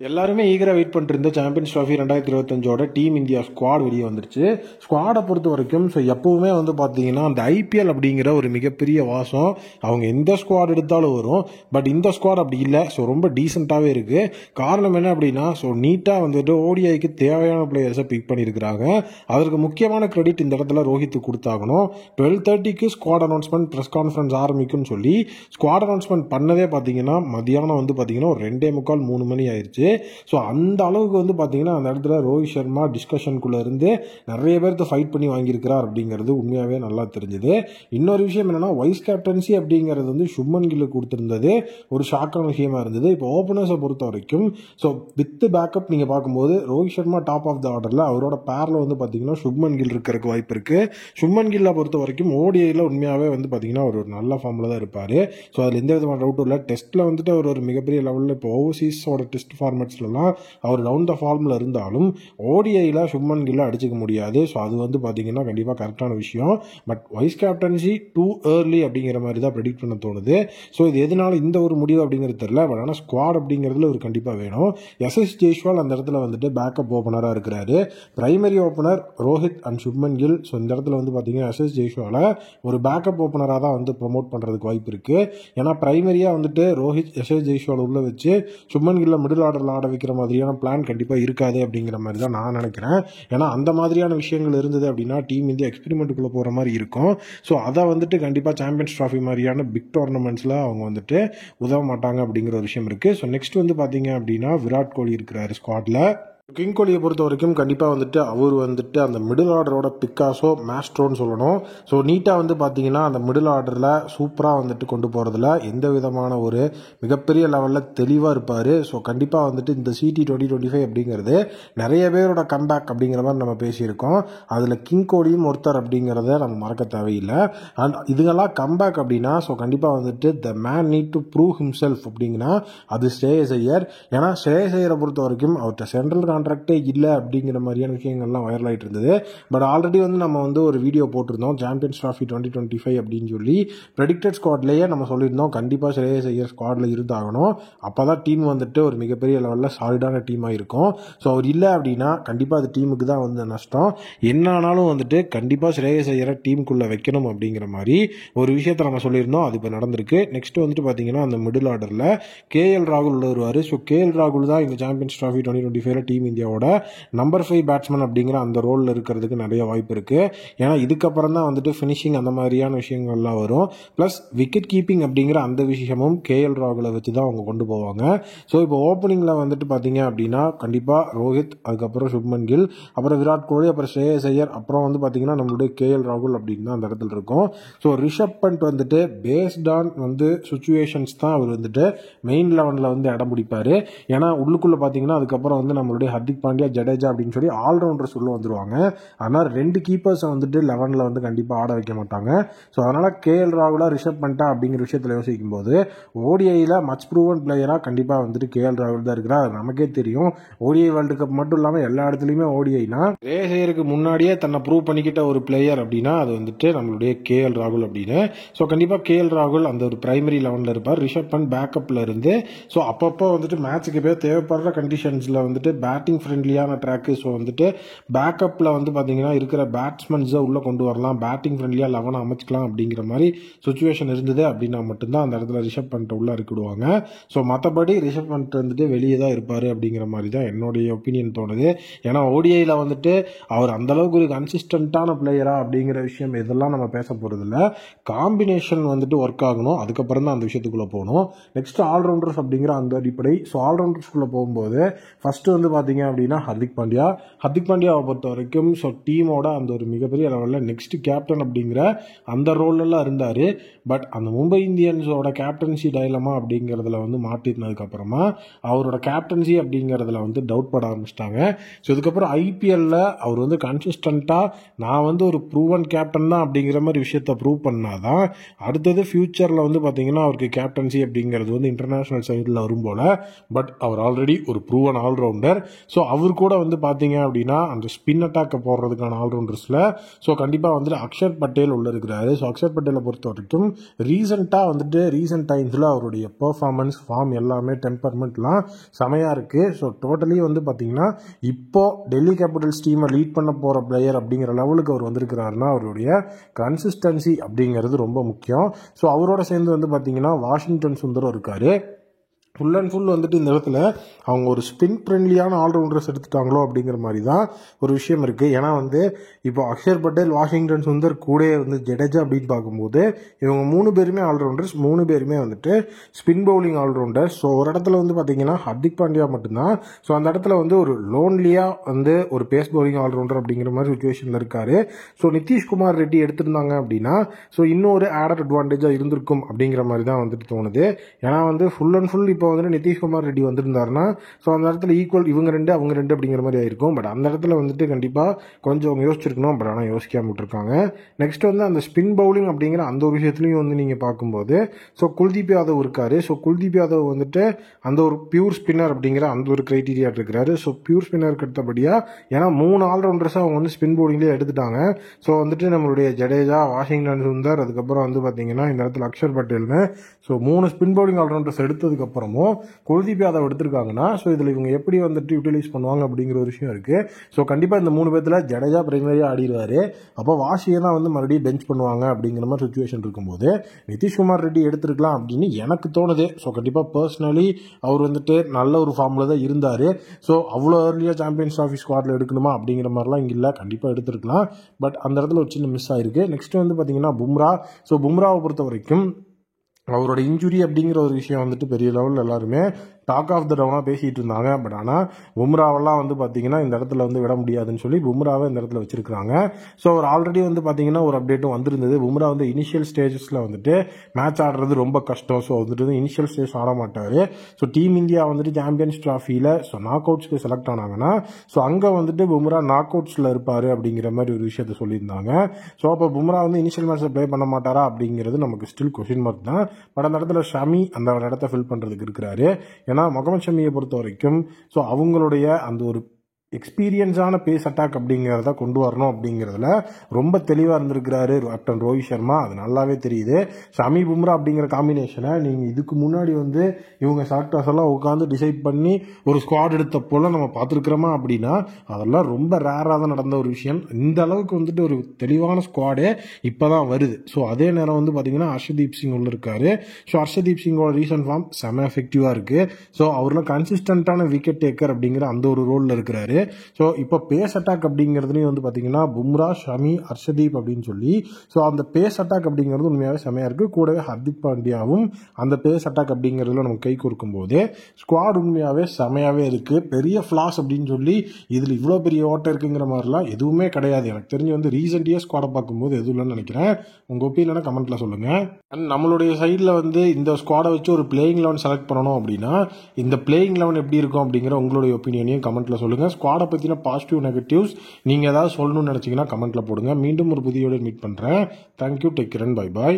எல்லாருமே ஈகராக வெயிட் பண்ணிட்டு இருந்த champions trophy 2025 team India squad வெளியே வந்துருச்சு. ஸ்குவாடை பொறுத்த வரைக்கும் எப்பவுமே பார்த்தீங்கன்னா அந்த ஐபிஎல் அப்படிங்கிற ஒரு மிகப்பெரிய வாசம் அவங்க எந்த ஸ்குவாட் எடுத்தாலும் வரும். பட் இந்த ஸ்குவாட் அப்படி இல்லை. ரொம்ப டீசெண்டாகவே இருக்கு. காரணம் என்ன அப்படின்னா நீட்டாக ஓடிஐக்கு தேவையான பிளேயர்ஸை பிக் பண்ணியிருக்கிறாங்க. அதற்கு முக்கியமான கிரெடிட் இந்த இடத்துல ரோஹித் கொடுத்தாகணும். 12:30க்கு ஸ்குவாட் அனௌன்ஸ்மெண்ட் ப்ரெஸ் கான்ஃபரன்ஸ் ஆரம்பிக்கும்னு சொல்லி ஸ்குவாட் அனௌன்ஸ்மெண்ட் பண்ணதே பார்த்தீங்கன்னா மதியானம் பார்த்தீங்கன்னா ஒரு 2:45 3 மணி ஆயிடுச்சு. அந்த அளவுக்கு பார்த்தீங்கன்னா அந்த இடத்துல ரோஹித் சர்மா டிஸ்கஷனுக்குள்ள இருந்து நிறைய பேர்த்து ஃபைட் பண்ணி வாங்கியிருக்கிறார் அப்படிங்கிறது உண்மையாகவே நல்லா தெரிஞ்சுது. இன்னொரு விஷயம் என்னன்னா வைஸ் கேப்டன்சி அப்படிங்கிறது சுப்மன் கில்லுக்கு கொடுத்திருந்தது ஒரு ஷாக்கான விஷயமா இருந்தது. இப்போ ஓப்பனர்ஸை பொறுத்த வரைக்கும் வித் பேக்கப் நீங்கள் பார்க்கும்போது Rohit Sharma top of the ஆர்டரில் அவரோட பேரில் பார்த்தீங்கன்னா சுப்மன் கில் இருக்கிறதுக்கு வாய்ப்பு இருக்கு. சுப்மன் கில்லை பொறுத்த வரைக்கும் ஓடிஐயில் உண்மையாகவே பார்த்தீங்கன்னா ஒரு நல்ல ஃபார்மில் தான் இருப்பார். அதில் எந்த விதமான டவுட்டும் இல்லை. டெஸ்ட்டில் அவர் ஒரு மிகப்பெரிய லெவலில் இப்போ ஓவர்சீஸோட டெஸ்ட் ஃபார்மேட்ஸ்லாம் அவர் டவுன் த ஃபார்மில் இருந்தாலும் ஓடிஐயில் சுப்மன் கில்லை அடிச்சுக்க முடியாது. அது பார்த்தீங்கன்னா கண்டிப்பாக கரெக்டான விஷயம். But vice captaincy too early அப்படிங்கிற மாதிரி தான் ப்ரெடிக்ட் பண்ண தோணுது. இது எதனால இந்த ஒரு முடிவு அப்படிங்கிறது தெரியல. பட் ஆனால் ஸ்குவாட் அப்படிங்கிறதுல ஒரு கண்டிப்பாக வேணும். எஸ்எஸ் ஜெய்ஸ்வால் அந்த இடத்துல பேக்கப் ஓப்பனராக இருக்கிறாரு. Primary opener Rohit and Shubman Gill. இந்த இடத்துல பார்த்தீங்கன்னா எஸ்எஸ் ஜெய்ஸ்வாலை ஒரு பேக்கப் ஓப்பனராக தான் ப்ரொமோட் பண்ணுறதுக்கு வாய்ப்பு இருக்கு. ஏன்னா பிரைமரியாக ரோஹித் எஸ்எஸ் ஜெய்ஸ்வால் உள்ள வச்சு சுப்மன் கில்ல மிடில் ஆர்டரில் ஆட வைக்கிற மாதிரியான பிளான் கண்டிப்பாக இருக்காது அப்படிங்கிற மாதிரி தான் நான் நினைக்கிறேன். ஏன்னா அந்த மாதிரியான விஷயங்கள் இருந்தது அப்படின்னா டீம் இந்தியா எக்ஸ்பெரிமெண்ட்டுக்குள்ளே போகிற மாதிரி இருக்கும். அதை கண்டிப்பாக சாம்பியன்ஸ் ட்ராஃபி மாதிரியான பிக் டோர்னமெண்ட்ஸில் அவங்க உதவ மாட்டாங்க அப்படிங்கிற ஒரு விஷயம் இருக்குது. நெக்ஸ்ட் பார்த்தீங்க அப்படின்னா விராட் கோலி இருக்கிறாரு ஸ்குவாட்ல. கிங் கோலியை பொறுத்த வரைக்கும் கண்டிப்பாக அவர் அந்த மிடில் ஆர்டரோட பிக்காஸோ மேஸ்ட்ரோன்னு சொல்லணும். நீட்டாக பார்த்தீங்கன்னா அந்த மிடில் ஆர்டரில் சூப்பராக கொண்டு போகிறதுல எந்த விதமான ஒரு மிகப்பெரிய லெவலில் தெளிவாக இருப்பார். கண்டிப்பாக இந்த சிடி 2025 அப்படிங்கிறது நிறைய பேரோட கம்பேக் அப்படிங்கிற மாதிரி நம்ம பேசியிருக்கோம். அதில் கிங் கோலியும் ஒருத்தர் அப்படிங்கிறத நம்ம மறக்க தேவையில்லை. அண்ட் இதுங்கெல்லாம் கம்பேக் அப்படின்னா கண்டிப்பாக the man need to prove himself அப்படிங்கன்னா அது ஸ்ரேயஸ் ஐயர். ஏன்னா ஸ்ரேயஸ் ஐயரை பொறுத்த வரைக்கும் அவர்கிட்ட சென்ட்ரல் கான்ட்ராக்டே இல்லை அப்படிங்கிற மாதிரியான விஷயங்கள்லாம் வைரல் ஆகிட்டு இருந்தது. பட் ஆல்ரெடி நம்ம ஒரு வீடியோ போட்டிருந்தோம் சாம்பியன்ஸ் ட்ராஃபி 2025 அப்படின்னு சொல்லி ப்ரெடிக்டட் ஸ்குவாட்லேயே நம்ம சொல்லியிருந்தோம் கண்டிப்பாக ஸ்ரேயஸ் ஐயர் ஸ்குவாடில் இருந்தாகணும். அப்போ தான் டீம் ஒரு மிகப்பெரிய லெவலில் சாலிடான டீமாக இருக்கும். அவர் இல்லை அப்படின்னா கண்டிப்பாக அது டீமுக்கு தான் நஷ்டம். என்ன ஆனாலும் கண்டிப்பாக ஸ்ரேயஸ் ஐயரை டீமுக்குள்ளே வைக்கணும் அப்படிங்கிற மாதிரி ஒரு விஷயத்தை நம்ம சொல்லியிருந்தோம். அது இப்போ நடந்திருக்கு. நெக்ஸ்ட் பார்த்தீங்கன்னா அந்த மிடில் ஆர்டரில் கேஎல் ராகுல் வருவார். கேஎல் ராகுல் தான் இந்த சாம்பியன்ஸ் ட்ராஃபி 2025 டீம் இந்தியாவோட நம்பர் 5 பேட்ஸ்மேன் அப்படிங்கிற அந்த ரோலில் இருக்கிறதுக்கு நிறைய வாய்ப்பு இருக்கு. ஏன்னா இதுக்கப்புறம் தான் ஃபினிஷிங் அந்த மாதிரியான விஷயங்கள்லாம் வரும். பிளஸ் விக்கெட் கீப்பிங் அப்படிங்கிற அந்த விஷயமும் கேஎல் ராகுலை வச்சு தான் அவங்க கொண்டு போவாங்க. இப்போ ஓப்பனிங்கில் பார்த்தீங்க அப்படின்னா கண்டிப்பாக ரோஹித், அதுக்கப்புறம் சுப்மன் கில், அப்புறம் விராட் கோலி, அப்புறம் ஸ்ரேயஸ் ஐயர், அப்புறம் பார்த்தீங்கன்னா நம்மளுடைய கேஎல் ராகுல் அப்படின்னு தான் அந்த இடத்துல இருக்கும். Rishabh Pant based on situations தான் அவர் மெயின் லெவனில் இடம் பிடிப்பாரு. ஏன்னா உள்ளுக்குள்ள பார்த்தீங்கன்னா அதுக்கப்புறம் நம்மளுடைய ஹர்திக் பாண்டியா, ஜடேஜா அப்படின்னு சொல்லி ஆல்ரவுண்டர்ஸ் உள்ள வந்துருவாங்க. ஆனால் 2 கீப்பர்ஸை 11 கண்டிப்பாக ஆட வைக்க மாட்டாங்க. அதனால கேஎல் ராகுலா ரிஷப் பண்டா அப்படிங்கிற விஷயத்தில் யோசிக்கும் போது ஓடிஐயில் மச் ப்ரூவன் பிளேயராக கண்டிப்பாக கேஎல் ராகுல் தான் இருக்கிறார். நமக்கே தெரியும் ஓடிஐ வேர்ல்டு கப் மட்டும் இல்லாமல் எல்லா இடத்துலையுமே ஓடிஐனா ரேசருக்கு முன்னாடியே தன்னை ப்ரூவ் பண்ணிக்கிட்ட ஒரு பிளேயர் அப்படின்னா அது நம்மளுடைய கேஎல் ராகுல் அப்படின்னு. கண்டிப்பாக கேஎல் ராகுல் அந்த ஒரு பிரைமரி லெவனில் இருப்பார். ரிஷப் பண்ட் பேக்கப்பில் இருந்து அப்பப்போ மேட்சுக்கு போய் தேவைப்படுற கண்டிஷன்ஸில் பேட்டிங் ஃப்ரெண்ட்லியான ட்ராக்கு. பேக்கப்பில் பார்த்தீங்கன்னா இருக்கிற பேட்ஸ்மேன்ஸை உள்ளே கொண்டு வரலாம், பேட்டிங் ஃப்ரெண்ட்லியாக 11 அமைச்சிக்கலாம் அப்படிங்கிற மாதிரி சுச்சுவேஷன் இருந்தது அப்படின்னா மட்டும்தான் அந்த இடத்துல ரிஷப் பண்ட்டை உள்ளே இருக்கிடுவாங்க. மற்றபடி ரிஷப் பண்ட் வெளியே தான் இருப்பார் அப்படிங்கிற மாதிரி தான் என்னுடைய ஒப்பீனியன் தோணுது. ஏன்னா ஓடிஐயில் அவர் அந்தளவுக்கு ஒரு கன்சிஸ்டண்ட்டான பிளேயரா அப்படிங்கிற விஷயம் இதெல்லாம் நம்ம பேச போகிறதில்ல. காம்பினேஷன் ஒர்க் ஆகணும். அதுக்கப்புறம் தான் அந்த விஷயத்துக்குள்ளே போகணும். நெக்ஸ்ட் ஆல்ரவுண்டர்ஸ் அப்படிங்கிற அந்த அடிப்படை. ஆல்ரவுண்டர்ஸ்குள்ளே போகும்போது ஃபர்ஸ்ட் பார்த்தீங்க அப்படின்னா ஹர்திக் பாண்டியாவை பொறுத்த வரைக்கும் டீமோட அந்த ஒரு மிகப்பெரிய லெவலில் நெக்ஸ்ட் கேப்டன் அப்படிங்கிற அந்த ரோலெல்லாம் இருந்தார். பட் அந்த மும்பை இந்தியன்ஸோட கேப்டன்சி டைலமா அப்படிங்கிறதுல மாட்டினதுக்கு அப்புறமா அவரோட கேப்டன்சி அப்படிங்கிறதுல டவுட் பட ஆரம்பிச்சிட்டாங்க. இதுக்கப்புறம் ஐபிஎல்ல அவர் கன்சிஸ்டண்ட்டாக நான் ஒரு ப்ரூவன் கேப்டன் தான் அப்படிங்கிற மாதிரி விஷயத்தை ப்ரூவ் பண்ணாதான் அடுத்தது ஃபியூச்சரில் பார்த்தீங்கன்னா அவருக்கு கேப்டன்சி அப்படிங்கிறது இன்டர்நேஷனல் சைடில் வரும் போல. பட் அவர் ஆல்ரெடி ஒரு ப்ரூவன் ஆல்ரவுண்டர். ஸோ அவர் கூட வந்து பார்த்தீங்க அப்படின்னா அந்த ஸ்பின் அட்டாக்கை போடுறதுக்கான ஆல்ரவுண்டர்ஸில் ஸோ கண்டிப்பாக வந்துட்டு அக்ஷர் பட்டேல் உள்ள இருக்கிறாரு. ஸோ அக்ஷர் பட்டேலை பொறுத்த வரைக்கும் ரீசெண்ட் டைம்ஸில் அவருடைய பெர்ஃபார்மன்ஸ், ஃபார்ம் எல்லாமே டெம்பர்மெண்ட்லாம் செமையாக இருக்குது. ஸோ டோட்டலி வந்து பார்த்தீங்கன்னா இப்போ டெல்லி கேபிட்டல்ஸ் டீமை லீட் பண்ண போகிற பிளேயர் அப்படிங்கிற லெவலுக்கு அவர் வந்திருக்கிறாருன்னா அவருடைய கன்சிஸ்டன்சி அப்படிங்கிறது ரொம்ப முக்கியம். ஸோ அவரோட சேர்ந்து வந்து பார்த்தீங்கன்னா வாஷிங்டன் சுந்தரம் இருக்கார். ஃபுல் அண்ட் ஃபுல் வந்துட்டு இந்த இடத்துல அவங்க ஒரு ஸ்பின் ஃப்ரெண்ட்லியான ஆல்ரவுண்டர்ஸ் எடுத்துட்டாங்களோ அப்படிங்கிற மாதிரி தான் ஒரு விஷயம் இருக்குது. ஏன்னா வந்து இப்போ அக்ஷர் பட்டேல், வாஷிங்டன் சுந்தர் கூட வந்து ஜடேஜா அப்படின்னு பார்க்கும்போது இவங்க 3 பேருமே ஆல்ரவுண்டர்ஸ், 3 பேருமே வந்துட்டு ஸ்பின் பவுலிங் ஆல்ரவுண்டர்ஸ். ஸோ ஒரு இடத்துல வந்து பார்த்தீங்கன்னா ஹர்திக் பாண்டியா மட்டும்தான் ஸோ அந்த இடத்துல வந்து ஒரு லோன்லியாக வந்து ஒரு பேஸ் பவுலிங் ஆல்ரவுண்டர் அப்படிங்கிற மாதிரி சுச்சுவேஷனில் இருக்கார். ஸோ நிதிஷ்குமார் ரெட்டி எடுத்திருந்தாங்க அப்படின்னா ஸோ இன்னொரு ஆடட் அட்வான்டேஜாக இருந்திருக்கும் அப்படிங்கிற மாதிரி தான் வந்துட்டு தோணுது. ஏன்னா வந்து ஃபுல் அண்ட் ஃபுல் இப்போ வந்துட்டு நிதிஷ்குமார் ரெட்டி வந்திருந்தாருன்னா ஸோ அந்த இடத்துல ஈக்குவல் இவங்க 2 அவங்க 2 அப்படிங்கிற மாதிரி ஆயிருக்கும். பட் அந்த இடத்துல வந்துட்டு கண்டிப்பாக கொஞ்சம் அவங்க யோசிச்சிருக்கணும். பட் ஆனால் யோசிக்காம விட்டுருக்காங்க. நெக்ஸ்ட் வந்து அந்த ஸ்பின் பவுலிங் அப்படிங்கிற அந்த ஒரு விஷயத்துலையும் வந்து நீங்கள் பார்க்கும்போது ஸோ குல்தீப் யாதவ் இருக்காரு. ஸோ குல்தீப் யாதவ் வந்துட்டு அந்த ஒரு பியூர் ஸ்பின்னர் அப்படிங்கிற அந்த ஒரு கிரைட்டீரியா இருக்கிறாரு. ஸோ பியூர் ஸ்பின்னருக்கு அடுத்தபடியாக ஏன்னா 3 ஆல்ரவுண்டர்ஸாக அவங்க வந்து ஸ்பின் பவுலிங்லேயே எடுத்துட்டாங்க. ஸோ வந்துட்டு நம்மளுடைய ஜடேஜா, வாஷிங்டன் சுந்தர், அதுக்கப்புறம் வந்து பார்த்தீங்கன்னா இந்த இடத்துல அக்ஷர் பட்டேல்னு ஸோ 3 ஸ்பின் பவுலிங் ஆல்ரவுண்டர்ஸ் எடுத்ததுக்கப்புறமும் குல்தீப் யாதவ் எடுத்திருக்காங்கன்னா ஸோ இதில் இவங்க எப்படி வந்துட்டு யூட்டிலைஸ் பண்ணுவாங்க அப்படிங்கிற ஒரு விஷயம் இருக்குது. ஸோ கண்டிப்பாக இந்த 3 பேர்த்தில் ஜடேஜா பிரைமரியாக ஆடிடுவார். அப்போ வாஷியை தான் வந்து மறுபடியும் பெஞ்ச் பண்ணுவாங்க அப்படிங்கிற மாதிரி சுச்சுவேஷன் இருக்கும்போது நிதிஷ்குமார் ரெட்டி எடுத்திருக்கலாம் அப்படின்னு எனக்கு தோணுது. ஸோ கண்டிப்பாக பர்சனலி அவர் வந்துட்டு நல்ல ஒரு ஃபார்மில் தான் இருந்தார். ஸோ அவ்வளோ ஏர்லியாக சாம்பியன்ஸ் ட்ராஃபி ஸ்குவாடில் எடுக்கணுமா அப்படிங்கிற மாதிரிலாம் இங்கே இல்லை. கண்டிப்பாக எடுத்திருக்கலாம். பட் அந்த இடத்துல ஒரு சின்ன மிஸ் ஆயிருக்கு. நெக்ஸ்ட் வந்து பார்த்தீங்கன்னா பும்ரா. ஸோ பும்ராவை பொறுத்த வரைக்கும் அவரோட இன்ஜுரி அப்படிங்கிற ஒரு விஷயம் வந்துட்டு பெரிய லெவலில் எல்லாருமே டாக் ஆஃப் த டவுனாக பேசிகிட்டு இருந்தாங்க. பட் ஆனால் பும்ராவெல்லாம் வந்து பார்த்தீங்கன்னா இந்த இடத்துல வந்து விட முடியாதுன்னு சொல்லி பும்ராவை இந்த இடத்துல வச்சிருக்காங்க. ஸோ அவர் ஆல்ரெடி வந்து பார்த்தீங்கன்னா ஒரு அப்டேட்டும் வந்திருந்தது. பும்ரா வந்து இனிஷியல் ஸ்டேஜஸில் வந்துட்டு மேட்ச் ஆடுறது ரொம்ப கஷ்டம். ஸோ வந்துட்டு இனிஷியல் ஸ்டேஜ் ஆட மாட்டார். ஸோ டீம் இந்தியா வந்துட்டு சாம்பியன்ஸ் ட்ராஃபியில் ஸோ நாக் அவுட்ஸ்க்கு செலக்ட் ஆனாங்கன்னா ஸோ அங்கே வந்துட்டு பும்ரா நாக் அவுட்ஸில் இருப்பார் அப்படிங்கிற மாதிரி ஒரு விஷயத்த சொல்லியிருந்தாங்க. ஸோ அப்போ பும்ரா வந்து இனிஷியல் மேட்ச்சில் ப்ளே பண்ண மாட்டாரா அப்படிங்கிறது நமக்கு ஸ்டில் கொஸ்டின் மார்க் தான். பட் அந்த இடத்துல ஷமி அந்த இடத்த ஃபில் பண்ணுறதுக்கு இருக்கிறாரு. ஏன்னா முகமது ஷமியை பொறுத்த வரைக்கும் ஸோ அவங்களுடைய அந்த ஒரு எக்ஸ்பீரியன்ஸான பேஸ் அட்டாக் அப்படிங்கிறத கொண்டு வரணும் அப்படிங்கிறதுல ரொம்ப தெளிவாக இருந்திருக்கிறாரு கேப்டன் ரோஹித் சர்மா. அது நல்லாவே தெரியுது. ஷமி பும்ரா அப்படிங்கிற காம்பினேஷனை நீங்கள் இதுக்கு முன்னாடி வந்து இவங்க செலக்டர்ஸ் எல்லாம் உட்காந்து டிசைட் பண்ணி ஒரு ஸ்குவாட் எடுத்த போல நம்ம பார்த்துருக்குறோமா அப்படின்னா அதெல்லாம் ரொம்ப ரேராக தான் நடந்த ஒரு விஷயம். இந்த அளவுக்கு வந்துட்டு ஒரு தெளிவான ஸ்குவாடே இப்போ தான் வருது. ஸோ அதே நேரம் வந்து பார்த்தீங்கன்னா ஹர்ஷதீப் சிங் உள்ள இருக்காரு. ஸோ ஹர்ஷதீப் சிங்கோட ரீசன்ட் ஃபார்ம் செம எஃபெக்டிவாக இருக்குது. ஸோ அவர்லாம் கன்சிஸ்டன்டான விக்கெட் டேக்கர் அப்படிங்கிற அந்த ஒரு ரோலில் இருக்கிறாரு. ஸோ இப்போ பேஸ் அட்டாக் அப்படிங்கிறதுலையும் வந்து பார்த்தீங்கன்னா பும்ரா, ஷமி, ஹர்ஷதீப் அப்படின்னு சொல்லி ஸோ அந்த பேஸ் அட்டாக் அப்படிங்கிறது உண்மையாகவே செமையாக இருக்குது. கூடவே ஹர்திக் பாண்டியாவும் அந்த பேஸ் அட்டாக் அப்படிங்கிறதுல நம்ம கை கொடுக்கும் போது ஸ்குவாட் உண்மையாகவே செமையாகவே இருக்குது. பெரிய ஃப்ளாஸ் அப்படின்னு சொல்லி இதில் இவ்வளோ பெரிய ஓட்டம் இருக்குங்கிற மாதிரிலாம் எதுவுமே கிடையாது. எனக்கு தெரிஞ்சு வந்து ரீசெண்ட் இயர்ஸ் ஸ்குவாடை பார்க்கும்போது எதுவும் இல்லைன்னு நினைக்கிறேன். உங்கள் ஒப்பீனியனை கமெண்ட்டில் சொல்லுங்கள். அண்ட் நம்மளுடைய சைடில் வந்து இந்த ஸ்குவாடை வச்சு ஒரு பிளேயிங் 11 செலக்ட் பண்ணணும் அப்படின்னா இந்த பிளேயிங் 11 எப்படி இருக்கும் அப்படிங்கிற உங்களுடைய ஒப்பீனியனையும் கமெண்ட்டில் சொல்லுங்கள். ஸ்குவாடை பற்றின பாசிட்டிவ் நெகட்டிவ்ஸ் நீங்கள் ஏதாவது சொல்லணும்னு நினச்சிங்கன்னா கமெண்ட்டில் போடுங்க. மீண்டும் ஒரு புதியோட மீட் பண்ணுறேன். Thank you, take care and bye bye.